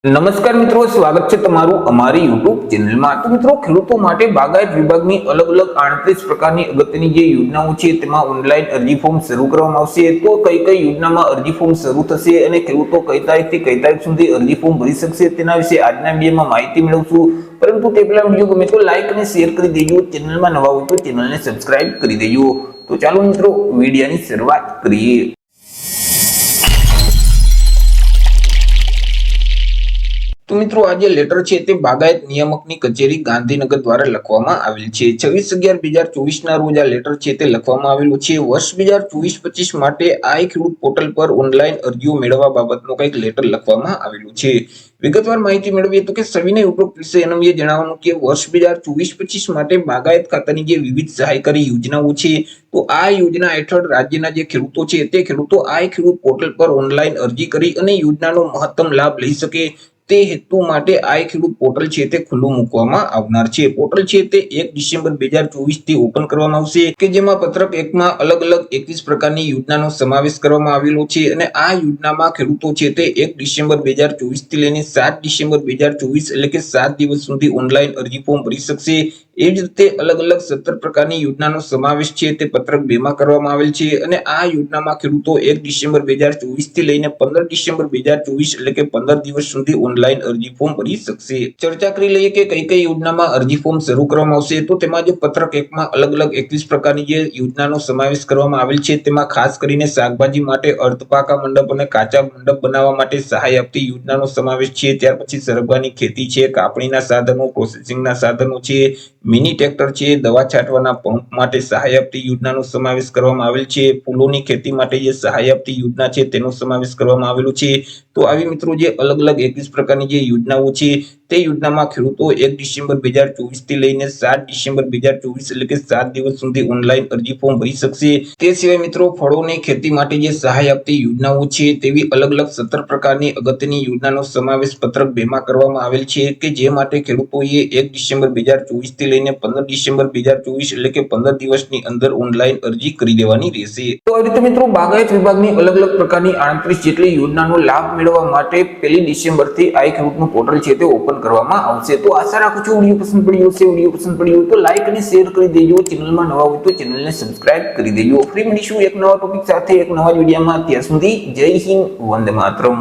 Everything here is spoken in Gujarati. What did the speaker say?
નમસ્કાર મિત્રો, સ્વાગત છે તમારું અમારી YouTube ચેનલમાં। તો મિત્રો, ખેડૂતો માટે બાગાયત વિભાગની અલગ અલગ 38 પ્રકારની અગત્યની જે યોજનાઓ છે તેમાં ઓનલાઈન અરજી ફોર્મ શરૂ કરવામાં આવશે। તો કઈ કઈ યોજનામાં અરજી ફોર્મ શરૂ થશે અને ખેડૂતો કઈ તારીખથી કઈ તારીખ સુધી અરજી ફોર્મ ભરી શકશે તેના વિશે આજના વિડીયોમાં માહિતી મેળવશું। પરંતુ તે પહેલા વિડીયો ગમે તો લાઈક અને શેર કરી દેજો, ચેનલમાં નવા હોય તો ચેનલને સબસ્ક્રાઇબ કરી દેજો। તો ચાલો મિત્રો, વિડીયોની શરૂઆત કરીએ। તો મિત્રો, આ જે લેટર છે તે બાગાયત નિયામકની કચેરી ગાંધીનગર દ્વારા લખવામાં આવેલ છે। 26/11/2024 ના રોજ આ લેટર છે તે લખવામાં આવેલું છે। વર્ષ 2024-25 માટે આ ખેડૂત પોર્ટલ પર ઓનલાઈન અરજીઓ મેળવવા બાબતનો કંઈક લેટર લખવામાં આવેલું છે। વિગતવાર માહિતી મેળવીએ તો કે સવિનય ઉપરોક્ત વિષય અન્વયે જણાવવાનું કે વર્ષ 2024-25 માટે બાગાયત ખાતાની જે વિવિધ સહાયકારી યોજનાઓ છે તો આ યોજના હેઠળ રાજ્યના જે ખેડૂતો છે તે ખેડૂતો આ ખેડૂત પોર્ટલ પર ઓનલાઈન અરજી કરી અને યોજનાનો મહત્તમ લાભ લઈ શકે તે હેતુ માટે આ ખેડૂત પોર્ટલ છે તે ખુલ્લું મૂકવામાં આવનાર છે। પોર્ટલ છે તે 1 ડિસેમ્બર 2024 થી ઓપન કરવામાં આવશે કે જેમાં પત્રક 1 માં અલગ અલગ 21 પ્રકારની યોજનાનો સમાવેશ કરવામાં આવેલો છે અને આ યોજનામાં ખેડૂતો છે તે 1 ડિસેમ્બર 2024 થી લઈને 7 ડિસેમ્બર 2024 એટલે કે 7 દિવસ સુધી ઓનલાઈન અરજી ફોર્મ ભરી શકશે। એ જ રીતે અલગ અલગ 17 પ્રકારની યોજનાનો સમાવેશ છે તે પત્રક 2 માં કરવામાં આવેલ છે અને આ યોજનામાં ખેડૂતો 1 ડિસેમ્બર 2024 થી લઈને 15 ડિસેમ્બર 2024 એટલે કે 15 દિવસ સુધી ઓનલાઈન અરજી ફોર્મ ભરી શકશે। ચર્ચા કરી લઈએ કે કઈ કઈ યોજનામાં અરજી ફોર્મ શરૂ કરવામાં આવશે। તો તેમાં જે પત્રક 1 માં અલગ અલગ 21 પ્રકારની જે યોજનાનો સમાવેશ કરવામાં આવેલ છે તેમાં ખાસ કરીને શાકભાજી માટે અર્ધપાકા મંડપ અને કાચા મંડપ બનાવવા માટે સહાય આપતી યોજનાનો સમાવેશ છે। ત્યાર પછી સરગવાની ખેતી છે, કાપણીના સાધનો, પ્રોસેસિંગના સાધનો છે, મિની ટ્રેક્ટર છે, દવા છાંટવાના પંપ માટે સહાય આપતી યોજનાનો સમાવેશ કરવામાં આવેલ છે। ફૂલોની ખેતી માટે જે સહાય આપતી યોજના છે તેનો સમાવેશ કરવામાં આવેલો છે। તો આવી મિત્રો જે અલગ અલગ 21 પ્રકારની જે યોજનાઓ છે તે યોજનામાં ખેડૂતો 1 ડિસેમ્બર 2024 થી લઈને 7 ડિસેમ્બર 2024 એટલે કે 7 દિવસ સુધી ઓનલાઈન અરજી ફોર્મ ભરી શકશે। તે સિવાય મિત્રો ફળોની ખેતી માટે જે સહાય આપતી યોજનાઓ છે તેવી અલગ અલગ 17 પ્રકારની અગત્યની યોજનાનો સમાવેશ પત્રક 2 માં કરવામાં આવેલ છે કે જે માટે ખેડૂતોએ 1 ડિસેમ્બર 2024 થી લઈને 15 ડિસેમ્બર 2024 એટલે કે 15 દિવસની અંદર ઓનલાઈન અરજી કરી દેવાની રહેશે। તો આ રીતે મિત્રો બાગાયત વિભાગની અલગ અલગ પ્રકારની 38 જેટલી યોજનાનો લાભ મેળવવા માટે 1 ડિસેમ્બર થી આ ખેડૂતનું પોર્ટલ છે તે ઓપન કરવામાં આવશે। તો આશા રાખું છું વિડીયો પસંદ પડ્યો હશે। વિડીયો પસંદ પડ્યો તો લાઈક અને શેર કરી દેજો, ચેનલમાં નવા હોય તો ચેનલને સબસ્ક્રાઇબ કરી દેજો। ફરી મળીશું એક નવા ટોપિક સાથે એક નવા વિડીયોમાં। ત્યાં સુધી જય હિન્દ, વંદે માતરમ।